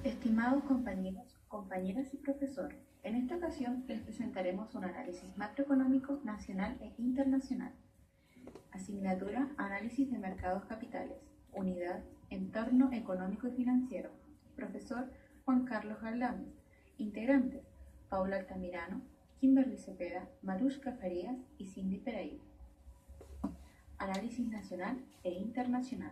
Estimados compañeros, compañeras y profesor, en esta ocasión les presentaremos un análisis macroeconómico nacional e internacional. Asignatura Análisis de Mercados Capitales. Unidad Entorno Económico y Financiero. Profesor Juan Carlos Galdames. Integrantes Paula Altamirano, Kimberly Cepeda, Marushka Farías y Cindy Pereira. Análisis nacional e internacional.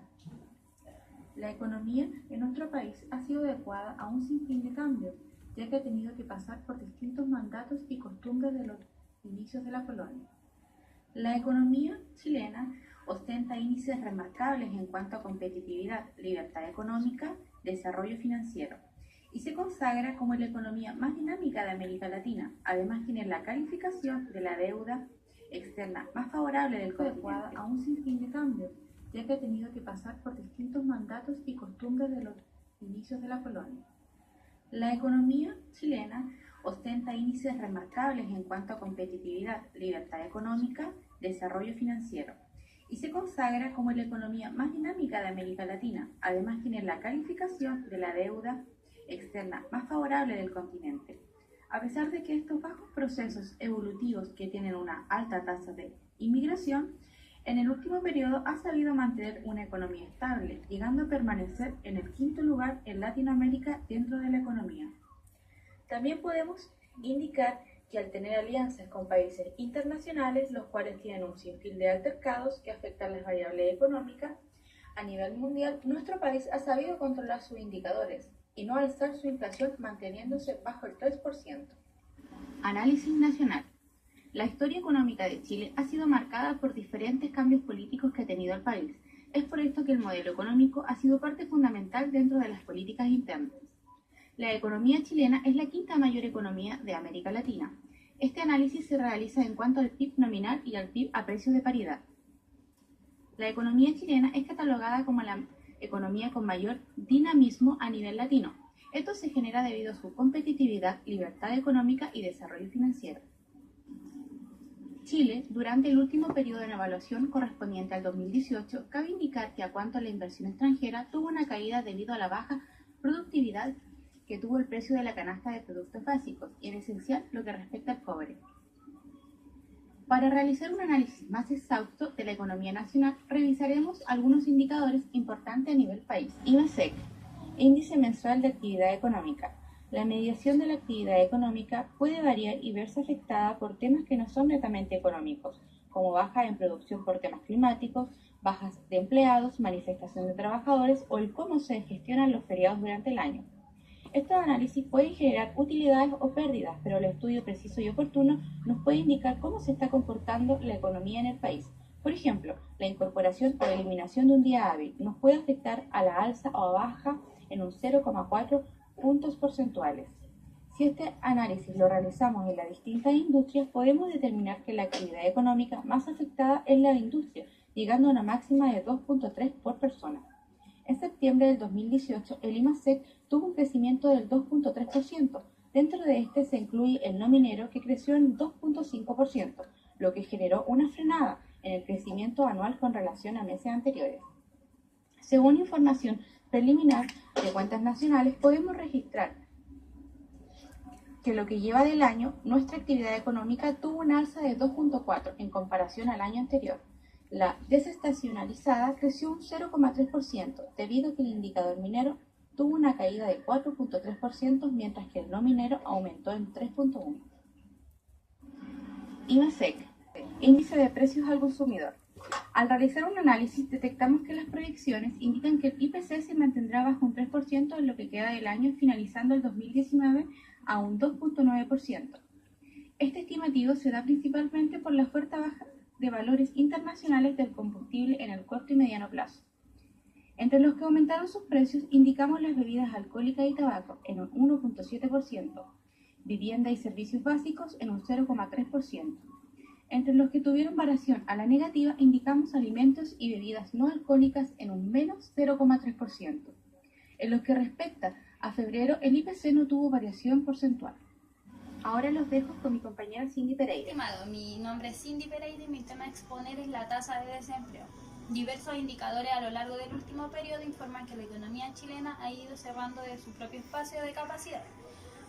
La economía en nuestro país ha sido adecuada a un sinfín de cambios, ya que ha tenido que pasar por distintos mandatos y costumbres de los inicios de la colonia. La economía chilena ostenta índices remarcables en cuanto a competitividad, libertad económica, desarrollo financiero, y se consagra como la economía más dinámica de América Latina. Además tiene la calificación de la deuda externa más favorable del continente, a un sinfín de cambios, ya que ha tenido que pasar por distintos mandatos y costumbres de los inicios de la colonia. La economía chilena ostenta índices remarcables en cuanto a competitividad, libertad económica, desarrollo financiero, y se consagra como la economía más dinámica de América Latina. Además tiene la calificación de la deuda externa más favorable del continente. A pesar de que estos bajos procesos evolutivos que tienen una alta tasa de inmigración, en el último periodo ha sabido mantener una economía estable, llegando a permanecer en el quinto lugar en Latinoamérica dentro de la economía. También podemos indicar que al tener alianzas con países internacionales, los cuales tienen un sinfín de altercados que afectan las variables económicas, a nivel mundial, nuestro país ha sabido controlar sus indicadores y no alzar su inflación manteniéndose bajo el 3%. Análisis nacional. La historia económica de Chile ha sido marcada por diferentes cambios políticos que ha tenido el país. Es por esto que el modelo económico ha sido parte fundamental dentro de las políticas internas. La economía chilena es la quinta mayor economía de América Latina. Este análisis se realiza en cuanto al PIB nominal y al PIB a precio de paridad. La economía chilena es catalogada como la economía con mayor dinamismo a nivel latino. Esto se genera debido a su competitividad, libertad económica y desarrollo financiero. Chile, durante el último periodo de evaluación correspondiente al 2018, cabe indicar que a cuanto a la inversión extranjera tuvo una caída debido a la baja productividad que tuvo el precio de la canasta de productos básicos y en esencial lo que respecta al cobre. Para realizar un análisis más exhausto de la economía nacional, revisaremos algunos indicadores importantes a nivel país. IMASEC, Índice Mensual de Actividad Económica. La medición de la actividad económica puede variar y verse afectada por temas que no son netamente económicos, como baja en producción por temas climáticos, bajas de empleados, manifestación de trabajadores o el cómo se gestionan los feriados durante el año. Estos análisis pueden generar utilidades o pérdidas, pero el estudio preciso y oportuno nos puede indicar cómo se está comportando la economía en el país. Por ejemplo, la incorporación o eliminación de un día hábil nos puede afectar a la alza o a baja en un 0,4 puntos porcentuales. Si este análisis lo realizamos en las distintas industrias, podemos determinar que la actividad económica más afectada es la industria, llegando a una máxima de 2,3 por persona. En septiembre del 2018, el IMASEC tuvo un crecimiento del 2,3%. Dentro de este se incluye el no minero, que creció en 2,5%, lo que generó una frenada en el crecimiento anual con relación a meses anteriores. Según información preliminar de cuentas nacionales, podemos registrar que lo que lleva del año, nuestra actividad económica tuvo un alza de 2,4 en comparación al año anterior. La desestacionalizada creció un 0,3% debido a que el indicador minero tuvo una caída de 4,3%, mientras que el no minero aumentó en 3,1%. IMASEC, Índice de Precios al Consumidor. Al realizar un análisis, detectamos que las proyecciones indican que el IPC se mantendrá bajo un 3% en lo que queda del año, finalizando el 2019 a un 2,9%. Este estimativo se da principalmente por la fuerte baja de valores internacionales del combustible en el corto y mediano plazo. Entre los que aumentaron sus precios, indicamos las bebidas alcohólicas y tabaco en un 1,7%, vivienda y servicios básicos en un 0,3%. Entre los que tuvieron variación a la negativa, indicamos alimentos y bebidas no alcohólicas en un menos 0,3%. En lo que respecta a febrero, el IPC no tuvo variación porcentual. Ahora los dejo con mi compañera Cindy Pereira. Estimado, mi nombre es Cindy Pereira y mi tema a exponer es la tasa de desempleo. Diversos indicadores a lo largo del último periodo informan que la economía chilena ha ido cerrando de su propio espacio de capacidad.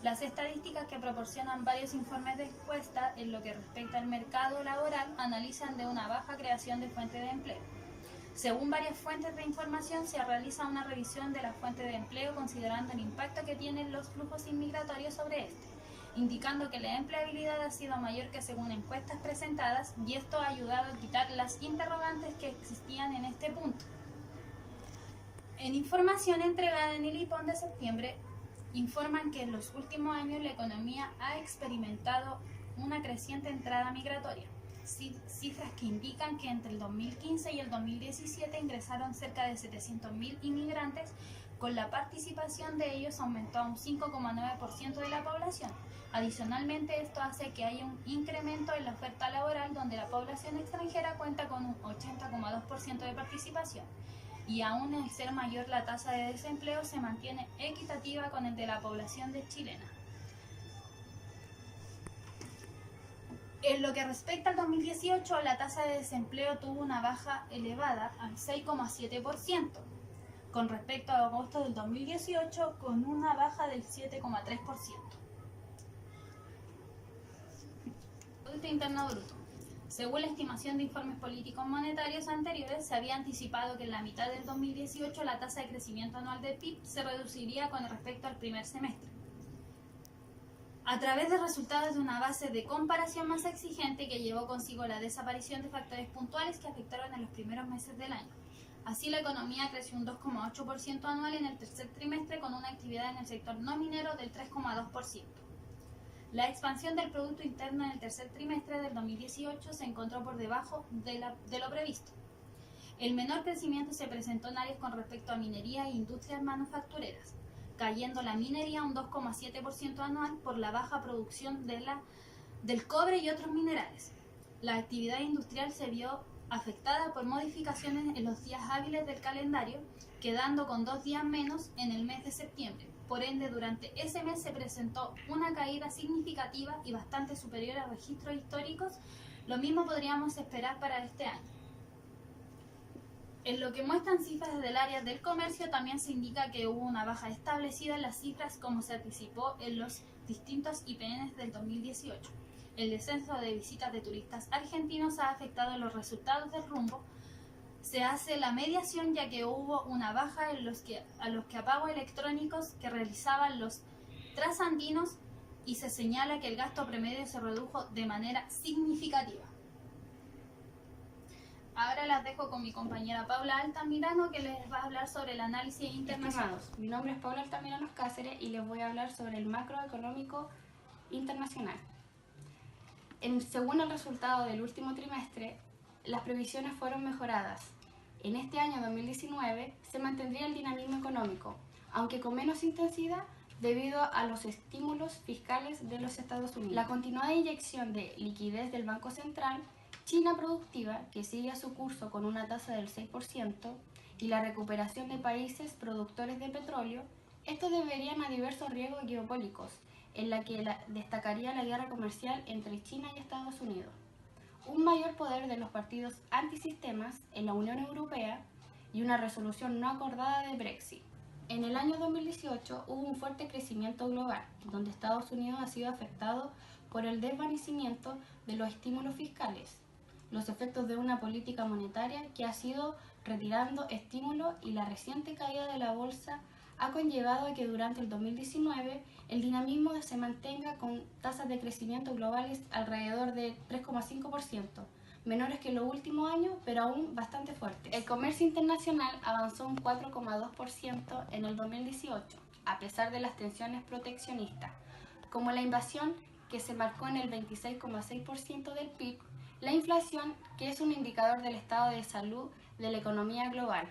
Las estadísticas que proporcionan varios informes de encuesta en lo que respecta al mercado laboral analizan de una baja creación de fuentes de empleo. Según varias fuentes de información, se realiza una revisión de las fuentes de empleo considerando el impacto que tienen los flujos inmigratorios sobre este, indicando que la empleabilidad ha sido mayor que según encuestas presentadas, y esto ha ayudado a quitar las interrogantes que existían en este punto. En información entregada en el IPON de septiembre, informan que en los últimos años la economía ha experimentado una creciente entrada migratoria, cifras que indican que entre el 2015 y el 2017 ingresaron cerca de 700.000 inmigrantes, con la participación de ellos aumentó a un 5,9% de la población. Adicionalmente, esto hace que haya un incremento en la oferta laboral, donde la población extranjera cuenta con un 80,2% de participación. Y aún al ser mayor la tasa de desempleo se mantiene equitativa con el de la población chilena. En lo que respecta al 2018, la tasa de desempleo tuvo una baja elevada al 6,7%, con respecto a agosto del 2018, con una baja del 7,3%. Producto Interno Bruto. Según la estimación de informes políticos monetarios anteriores, se había anticipado que en la mitad del 2018 la tasa de crecimiento anual del PIB se reduciría con respecto al primer semestre, a través de resultados de una base de comparación más exigente que llevó consigo la desaparición de factores puntuales que afectaron en los primeros meses del año. Así, la economía creció un 2,8% anual en el tercer trimestre, con una actividad en el sector no minero del 3,2%. La expansión del Producto Interno en el tercer trimestre del 2018 se encontró por debajo de lo previsto. El menor crecimiento se presentó en áreas con respecto a minería e industrias manufactureras, cayendo la minería un 2,7% anual por la baja producción del cobre y otros minerales. La actividad industrial se vio afectada por modificaciones en los días hábiles del calendario, quedando con 2 días menos en el mes de septiembre. Por ende, durante ese mes se presentó una caída significativa y bastante superior a registros históricos. Lo mismo podríamos esperar para este año. En lo que muestran cifras del área del comercio, también se indica que hubo una baja establecida en las cifras, como se anticipó en los distintos IPNs del 2018. El descenso de visitas de turistas argentinos ha afectado los resultados del rumbo. Se hace la mediación, ya que hubo una baja en a los pagos electrónicos que realizaban los trasandinos, y se señala que el gasto promedio se redujo de manera significativa. Ahora las dejo con mi compañera Paula Altamirano, que les va a hablar sobre el análisis internacional. Estimados, mi nombre es Paula Altamirano Cáceres y les voy a hablar sobre el macroeconómico internacional. Según el resultado del último trimestre, las previsiones fueron mejoradas. En este año 2019 se mantendría el dinamismo económico, aunque con menos intensidad debido a los estímulos fiscales de los Estados Unidos. La continuada inyección de liquidez del Banco Central, China productiva, que sigue a su curso con una tasa del 6%, y la recuperación de países productores de petróleo, estos deberían a diversos riesgos geopolíticos, en la que destacaría la guerra comercial entre China y Estados Unidos, un mayor poder de los partidos antisistemas en la Unión Europea y una resolución no acordada de Brexit. En el año 2018 hubo un fuerte crecimiento global, donde Estados Unidos ha sido afectado por el desvanecimiento de los estímulos fiscales, los efectos de una política monetaria que ha sido retirando estímulos, y la reciente caída de la bolsa ha conllevado a que durante el 2019 el dinamismo se mantenga con tasas de crecimiento globales alrededor de 3,5%, menores que en los últimos años, pero aún bastante fuertes. El comercio internacional avanzó un 4,2% en el 2018, a pesar de las tensiones proteccionistas, como la invasión, que se marcó en el 26,6% del PIB, la inflación, que es un indicador del estado de salud de la economía global,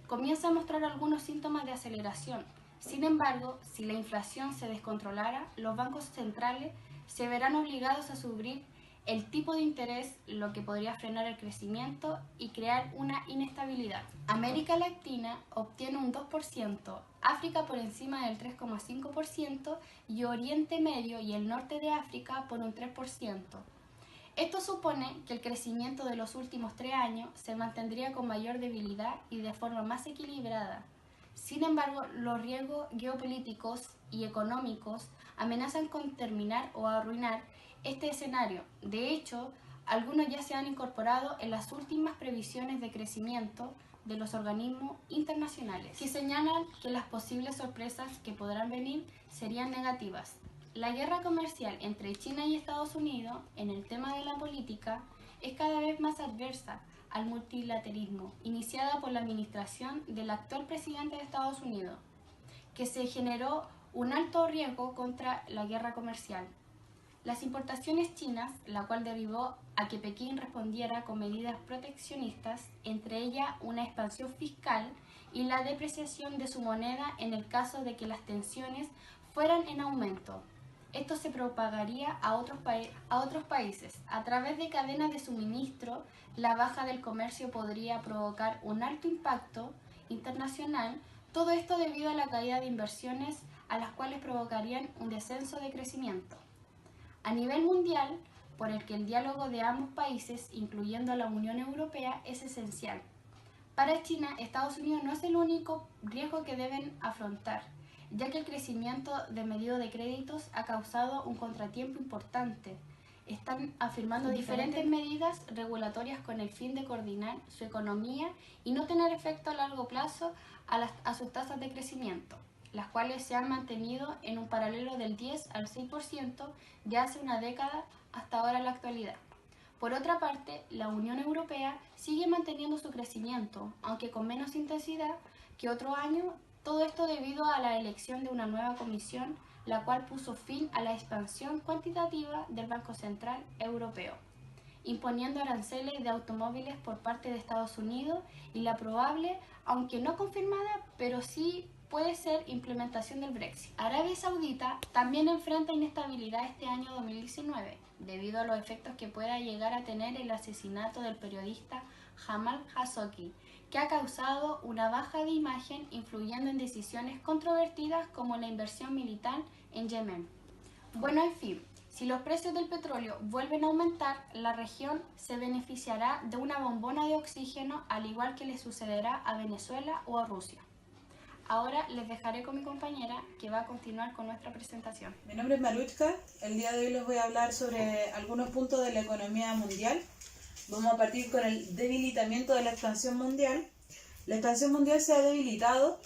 comienza a mostrar algunos síntomas de aceleración. Sin embargo, si la inflación se descontrolara, los bancos centrales se verán obligados a subir el tipo de interés, lo que podría frenar el crecimiento y crear una inestabilidad. América Latina obtiene un 2%, África por encima del 3,5% y Oriente Medio y el norte de África por un 3%. Esto supone que el crecimiento de los últimos 3 años se mantendría con mayor debilidad y de forma más equilibrada. Sin embargo, los riesgos geopolíticos y económicos amenazan con terminar o arruinar este escenario. De hecho, algunos ya se han incorporado en las últimas previsiones de crecimiento de los organismos internacionales, que señalan que las posibles sorpresas que podrán venir serían negativas. La guerra comercial entre China y Estados Unidos en el tema de la política es cada vez más adversa al multilateralismo, iniciada por la administración del actual presidente de Estados Unidos, que se generó un alto riesgo contra la guerra comercial. Las importaciones chinas, la cual derivó a que Pekín respondiera con medidas proteccionistas, entre ellas una expansión fiscal y la depreciación de su moneda en el caso de que las tensiones fueran en aumento. Esto se propagaría a otros países. A través de cadenas de suministro, la baja del comercio podría provocar un alto impacto internacional, todo esto debido a la caída de inversiones a las cuales provocarían un descenso de crecimiento. A nivel mundial, por el que el diálogo de ambos países, incluyendo a la Unión Europea, es esencial. Para China, Estados Unidos no es el único riesgo que deben afrontar, ya que el crecimiento de medido de créditos ha causado un contratiempo importante. Están afirmando diferentes medidas regulatorias con el fin de coordinar su economía y no tener efecto a largo plazo a sus tasas de crecimiento, las cuales se han mantenido en un paralelo del 10 al 6% de hace una década hasta ahora en la actualidad. Por otra parte, la Unión Europea sigue manteniendo su crecimiento, aunque con menos intensidad que otro año. Todo esto debido a la elección de una nueva comisión, la cual puso fin a la expansión cuantitativa del Banco Central Europeo, imponiendo aranceles de automóviles por parte de Estados Unidos y la probable, aunque no confirmada, pero sí puede ser implementación del Brexit. Arabia Saudita también enfrenta inestabilidad este año 2019, debido a los efectos que pueda llegar a tener el asesinato del periodista Jamal Khashoggi, que ha causado una baja de imagen, influyendo en decisiones controvertidas como la inversión militar en Yemen. Bueno, en fin, si los precios del petróleo vuelven a aumentar, la región se beneficiará de una bombona de oxígeno, al igual que le sucederá a Venezuela o a Rusia. Ahora les dejaré con mi compañera, que va a continuar con nuestra presentación. Mi nombre es Maruchka. El día de hoy les voy a hablar sobre algunos puntos de la economía mundial. Vamos a partir con el debilitamiento de la expansión mundial. La expansión mundial se ha debilitado.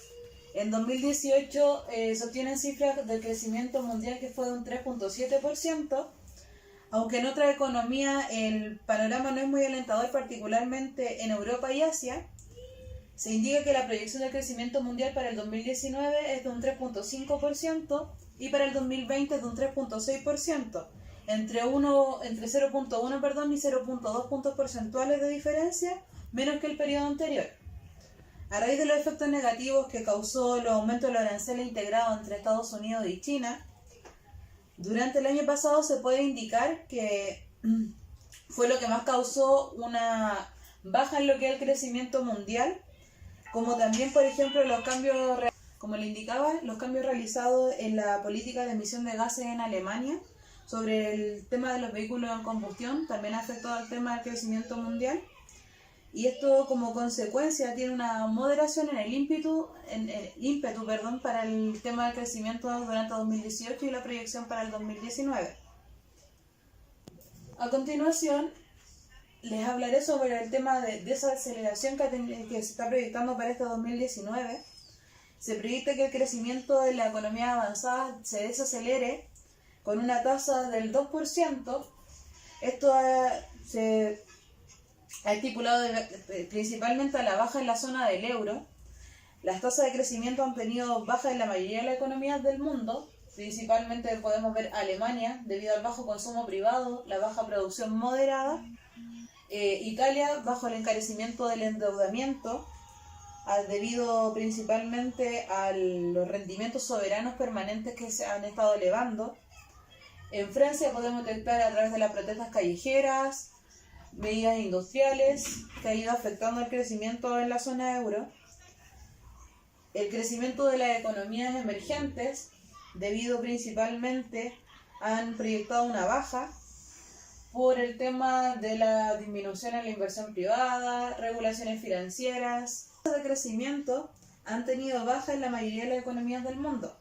En 2018 se obtienen cifras de crecimiento mundial que fue de un 3.7%, aunque en otras economías el panorama no es muy alentador, particularmente en Europa y Asia. Se indica que la proyección de crecimiento mundial para el 2019 es de un 3.5% y para el 2020 es de un 3.6%. Entre 0.1 y 0.2 puntos porcentuales de diferencia, menos que el periodo anterior. A raíz de los efectos negativos que causó el aumento de los aranceles integrados entre Estados Unidos y China, durante el año pasado se puede indicar que fue lo que más causó una baja en lo que es el crecimiento mundial, como también, por ejemplo, los cambios realizados en la política de emisión de gases en Alemania, sobre el tema de los vehículos en combustión, también afectó al tema del crecimiento mundial. Y esto, como consecuencia, tiene una moderación en el ímpetu para el tema del crecimiento durante 2018 y la proyección para el 2019. A continuación, les hablaré sobre el tema de desaceleración que se está proyectando para este 2019. Se proyecta que el crecimiento de la economía avanzada se desacelere con una tasa del 2%. Esto se ha estipulado principalmente a la baja en la zona del euro. Las tasas de crecimiento han tenido baja en la mayoría de las economías del mundo. Principalmente podemos ver Alemania, debido al bajo consumo privado, la baja producción moderada. Italia, bajo el encarecimiento del endeudamiento, debido principalmente a los rendimientos soberanos permanentes que se han estado elevando. En Francia podemos detectar a través de las protestas callejeras, medidas industriales, que ha ido afectando el crecimiento en la zona euro. El crecimiento de las economías emergentes, debido principalmente, han proyectado una baja. por el tema de la disminución en la inversión privada, regulaciones financieras. Las tasas de crecimiento han tenido baja en la mayoría de las economías del mundo,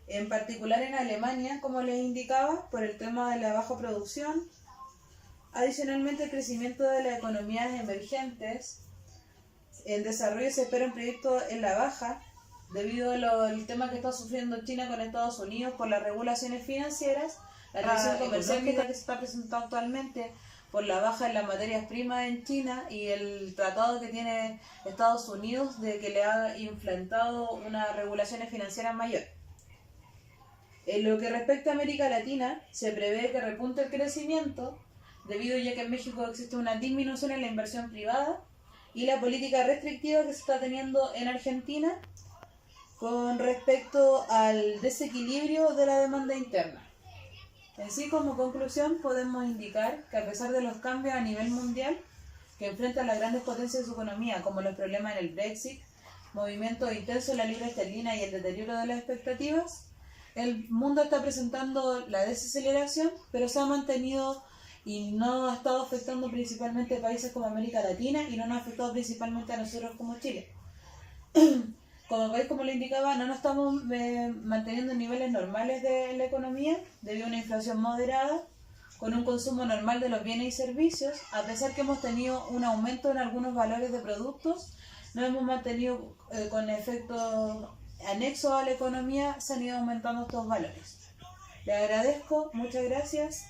en particular en Alemania, como les indicaba, por el tema de la baja producción. Adicionalmente, el crecimiento de las economías emergentes en desarrollo se espera un proyecto en la baja, debido al tema que está sufriendo China con Estados Unidos por las regulaciones financieras, la relación comercial que se está presentando actualmente por la baja en las materias primas en China y el tratado que tiene Estados Unidos de que le ha implantado unas regulaciones financieras mayores. En lo que respecta a América Latina, se prevé que repunte el crecimiento, debido ya que en México existe una disminución en la inversión privada y la política restrictiva que se está teniendo en Argentina con respecto al desequilibrio de la demanda interna. En sí, como conclusión, podemos indicar que a pesar de los cambios a nivel mundial que enfrentan las grandes potencias de su economía, como los problemas en el Brexit, movimientos intensos en la libra esterlina y el deterioro de las expectativas, el mundo está presentando la desaceleración, pero se ha mantenido y no ha estado afectando principalmente a países como América Latina y no nos ha afectado principalmente a nosotros como Chile. Como país, como le indicaba, no nos estamos manteniendo en niveles normales de la economía debido a una inflación moderada, con un consumo normal de los bienes y servicios. A pesar que hemos tenido un aumento en algunos valores de productos, no hemos mantenido con efectos anexos a la economía, se han ido aumentando estos valores. Le agradezco, muchas gracias.